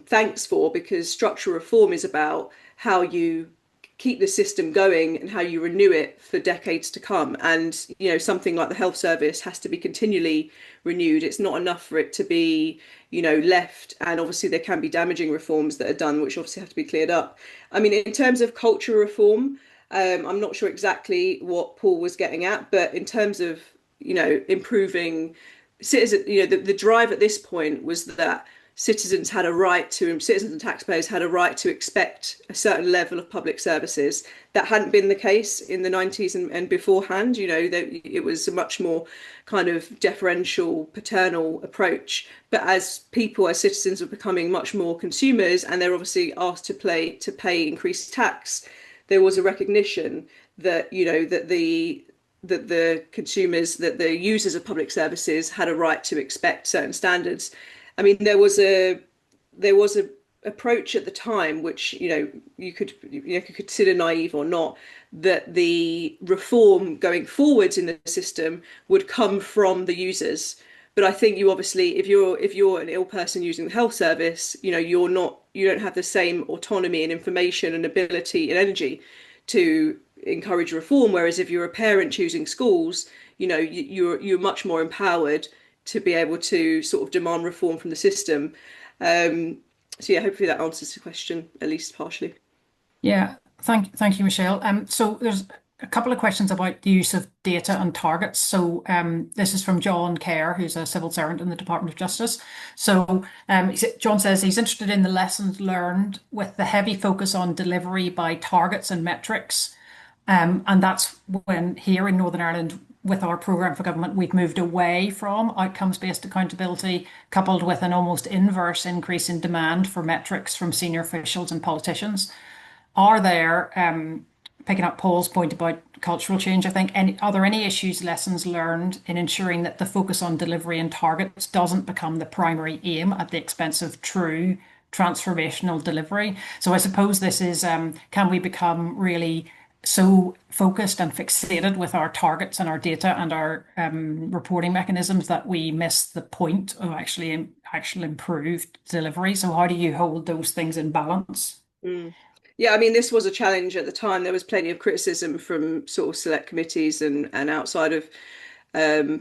thanks for, because structural reform is about how you keep the system going and how you renew it for decades to come. And something like the health service has to be continually renewed. It's not enough for it to be left. And obviously there can be damaging reforms that are done which obviously have to be cleared up. I mean, in terms of cultural reform, I'm not sure exactly what Paul was getting at, but in terms of improving citizen, the drive at this point was that citizens and taxpayers had a right to expect a certain level of public services. That hadn't been the case in the 90s and beforehand. It was a much more kind of deferential, paternal approach. But as citizens were becoming much more consumers, and they're obviously asked to pay increased tax, there was a recognition that the consumers, that the users of public services had a right to expect certain standards. I mean, there was a approach at the time which you could consider naive or not, that the reform going forwards in the system would come from the users. But I think you obviously, if you're an ill person using the health service, you don't have the same autonomy and information and ability and energy to encourage reform. Whereas if you're a parent choosing schools, you're much more empowered to be able to sort of demand reform from the system. Um, so yeah, hopefully that answers the question at least partially.
Yeah, thank you, Michelle. So there's a couple of questions about the use of data and targets. So this is from John Kerr, who's a civil servant in the Department of Justice. So John says he's interested in the lessons learned with the heavy focus on delivery by targets and metrics. And that's when here in Northern Ireland, with our programme for government, we've moved away from outcomes-based accountability, coupled with an almost inverse increase in demand for metrics from senior officials and politicians. Are there, picking up Paul's point about cultural change, I think, are there any issues, lessons learned in ensuring that the focus on delivery and targets doesn't become the primary aim at the expense of true transformational delivery? So I suppose this is, can we become really so focused and fixated with our targets and our data and our reporting mechanisms that we miss the point of actual improved delivery? So how do you hold those things in balance?
Mm. Yeah, I mean, this was a challenge at the time. There was plenty of criticism from sort of select committees and outside of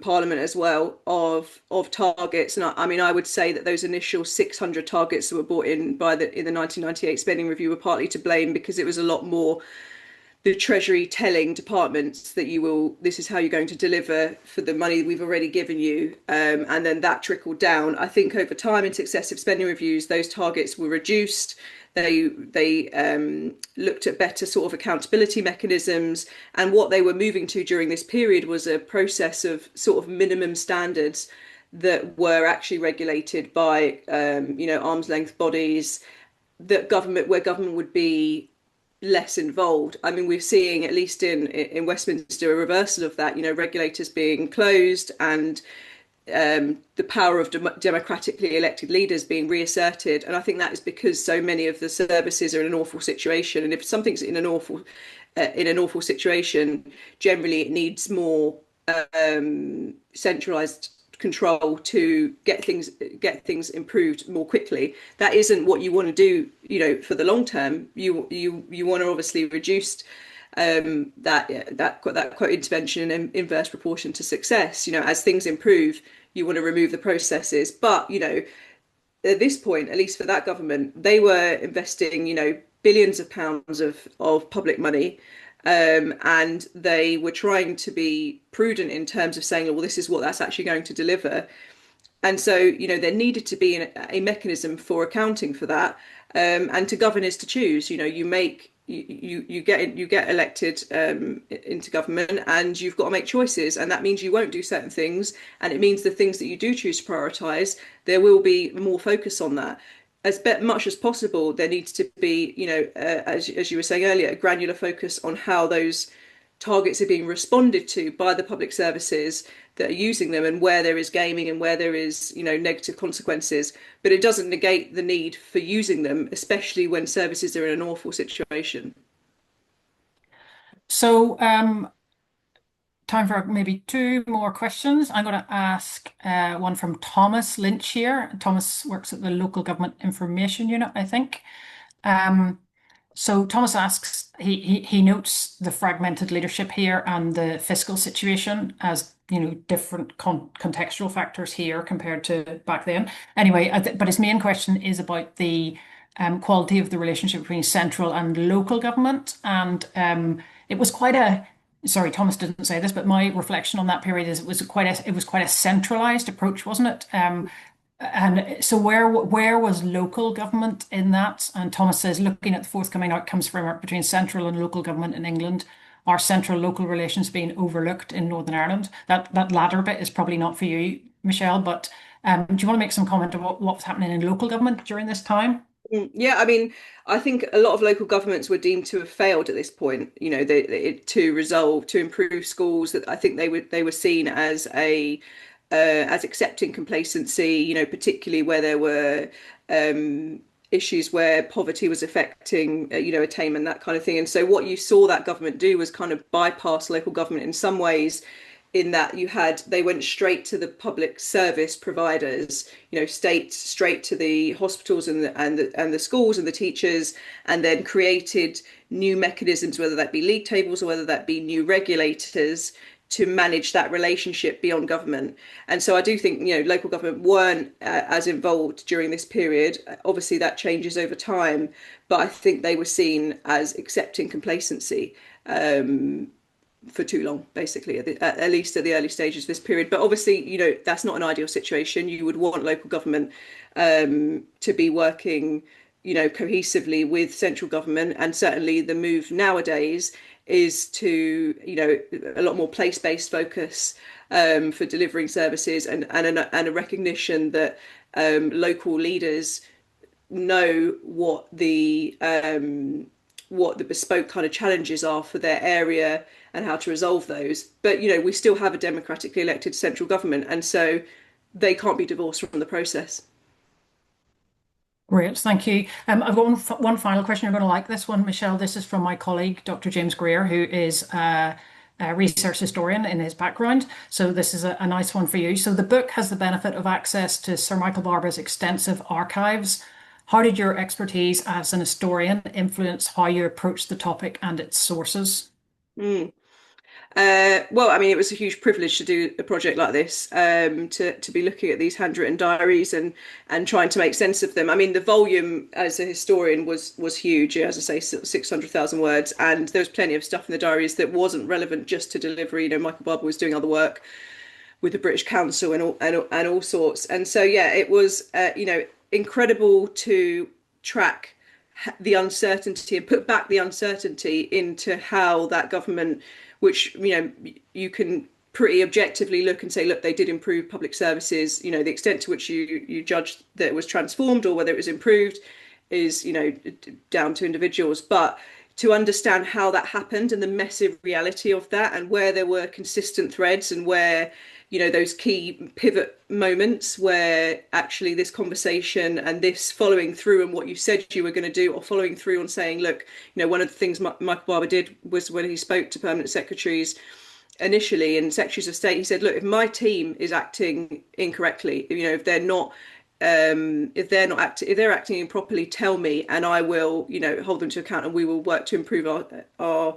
Parliament as well of targets. And I mean, I would say that those initial 600 targets that were brought in in the 1998 spending review were partly to blame, because it was a lot more the Treasury telling departments that this is how you're going to deliver for the money we've already given you. And then that trickled down. I think over time in successive spending reviews, those targets were reduced. They looked at better sort of accountability mechanisms. And what they were moving to during this period was a process of sort of minimum standards that were actually regulated by, arm's length bodies, where government would be less involved. I mean, we're seeing, at least in Westminster, a reversal of that. Regulators being closed and the power of democratically elected leaders being reasserted. And I think that is because so many of the services are in an awful situation. And if something's in an awful situation, generally it needs more centralized control to get things improved more quickly. That isn't what you want to do, for the long term. You want to obviously reduce that quote intervention in inverse proportion to success. As things improve, you want to remove the processes. But at this point, at least for that government, they were investing billions of pounds of public money. And they were trying to be prudent in terms of saying, well, this is what that's actually going to deliver. And so, there needed to be a mechanism for accounting for that, and to governors to choose. You get elected into government, and you've got to make choices, and that means you won't do certain things, and it means the things that you do choose to prioritise, there will be more focus on that. As much as possible, there needs to be, as you were saying earlier, a granular focus on how those targets are being responded to by the public services that are using them, and where there is gaming and where there is negative consequences. But it doesn't negate the need for using them, especially when services are in an awful situation.
So, time for maybe two more questions. I'm going to ask one from Thomas Lynch here. Thomas works at the Local Government Information Unit, I think. Um, so Thomas asks, he notes the fragmented leadership here and the fiscal situation as different contextual factors here compared to back then. Anyway, but his main question is about the quality of the relationship between central and local government, and it was quite a sorry, Thomas didn't say this, but my reflection on that period is it was quite a centralized approach, wasn't it? And so where was local government in that? And Thomas says, looking at the forthcoming outcomes framework between central and local government in England, are central local relations being overlooked in Northern Ireland? That latter bit is probably not for you, Michelle, but do you want to make some comment on what was happening in local government during this time?
Yeah, I mean, I think a lot of local governments were deemed to have failed at this point. To improve schools. That I think they were seen as accepting complacency. Particularly where there were issues where poverty was affecting attainment, that kind of thing. And so what you saw that government do was kind of bypass local government in some ways, in that they went straight to the public service providers, straight to the hospitals and the schools and the teachers, and then created new mechanisms, whether that be league tables or whether that be new regulators, to manage that relationship beyond government. And so I do think local government weren't as involved during this period. Obviously that changes over time, but I think they were seen as accepting complacency for too long, basically, at least at the early stages of this period. But obviously, that's not an ideal situation. You would want local government to be working, cohesively with central government. And certainly the move nowadays is to, a lot more place-based focus for delivering services, and a recognition that local leaders know what the bespoke kind of challenges are for their area and how to resolve those. But we still have a democratically elected central government, and so they can't be divorced from the process.
Great, thank you. I've got one final question. You're going to like this one, Michelle. This is from my colleague, Dr. James Greer, who is a research historian in his background. So this is a nice one for you. So the book has the benefit of access to Sir Michael Barbara's extensive archives. How did your expertise as an historian influence how you approach the topic and its sources?
Mm. Well, I mean, it was a huge privilege to do a project like this, to be looking at these handwritten diaries and trying to make sense of them. I mean, the volume as a historian was huge, as I say, 600,000 words, and there was plenty of stuff in the diaries that wasn't relevant just to delivery. Michael Barber was doing other work with the British Council and all sorts. And so, yeah, it was incredible to track the uncertainty and put back the uncertainty into how that government, which you can pretty objectively look and say, look, they did improve public services. The extent to which you judge that it was transformed or whether it was improved is down to individuals. But to understand how that happened and the messy reality of that, and where there were consistent threads and where those key pivot moments where actually this conversation and this following through on what you said you were going to do, or following through on saying, look, one of the things Michael Barber did was when he spoke to permanent secretaries initially and secretaries of state, he said, look, if my team is acting incorrectly, if they're acting improperly, tell me, and I will, hold them to account, and we will work to improve our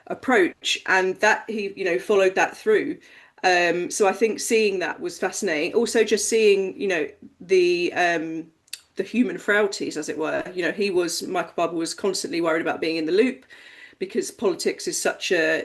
approach. And that he, followed that through. So I think seeing that was fascinating. Also, just seeing, the human frailties, as it were. Michael Barber was constantly worried about being in the loop because politics is such a,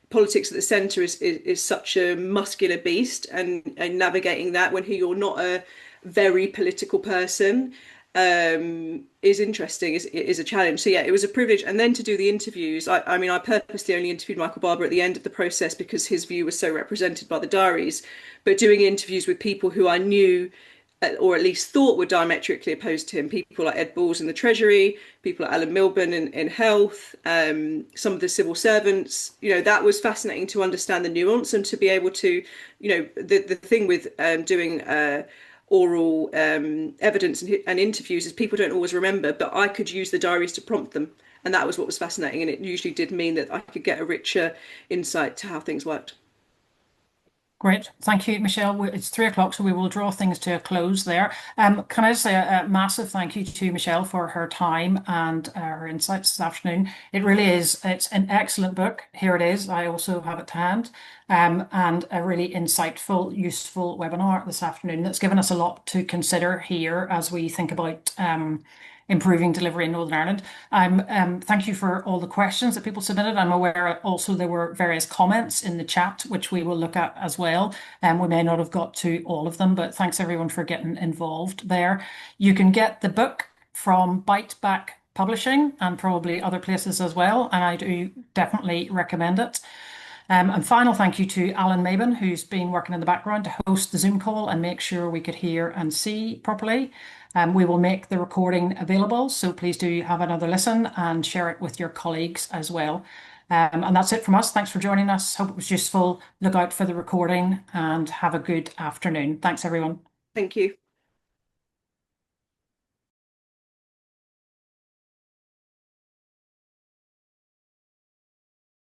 politics at the centre is such a muscular beast, and navigating that when you're not a very political person is interesting, is a challenge. So yeah, it was a privilege. And then to do the interviews, I mean, I purposely only interviewed Michael Barber at the end of the process because his view was so represented by the diaries. But doing interviews with people who I knew or at least thought were diametrically opposed to him, people like Ed Balls in the Treasury, people like Alan Milburn in health, some of the civil servants, that was fascinating to understand the nuance and to be able to, the thing with doing oral evidence and interviews is people don't always remember, but I could use the diaries to prompt them. And that was what was fascinating. And it usually did mean that I could get a richer insight to how things worked.
Great. Thank you, Michelle. It's 3 o'clock, so we will draw things to a close there. Can I just say a massive thank you to Michelle for her time and her insights this afternoon. It's an excellent book. Here it is. I also have it to hand. And a really insightful, useful webinar this afternoon that's given us a lot to consider here as we think about improving delivery in Northern Ireland. Thank you for all the questions that people submitted. I'm aware also there were various comments in the chat, which we will look at as well. We may not have got to all of them, but thanks everyone for getting involved there. You can get the book from Bite Back Publishing and probably other places as well, and I do definitely recommend it. And final thank you to Alan Mabon, who's been working in the background to host the Zoom call and make sure we could hear and see properly. We will make the recording available, so please do have another listen and share it with your colleagues as well. And that's it from us. Thanks for joining us. Hope it was useful. Look out for the recording and have a good afternoon. Thanks, everyone.
Thank you.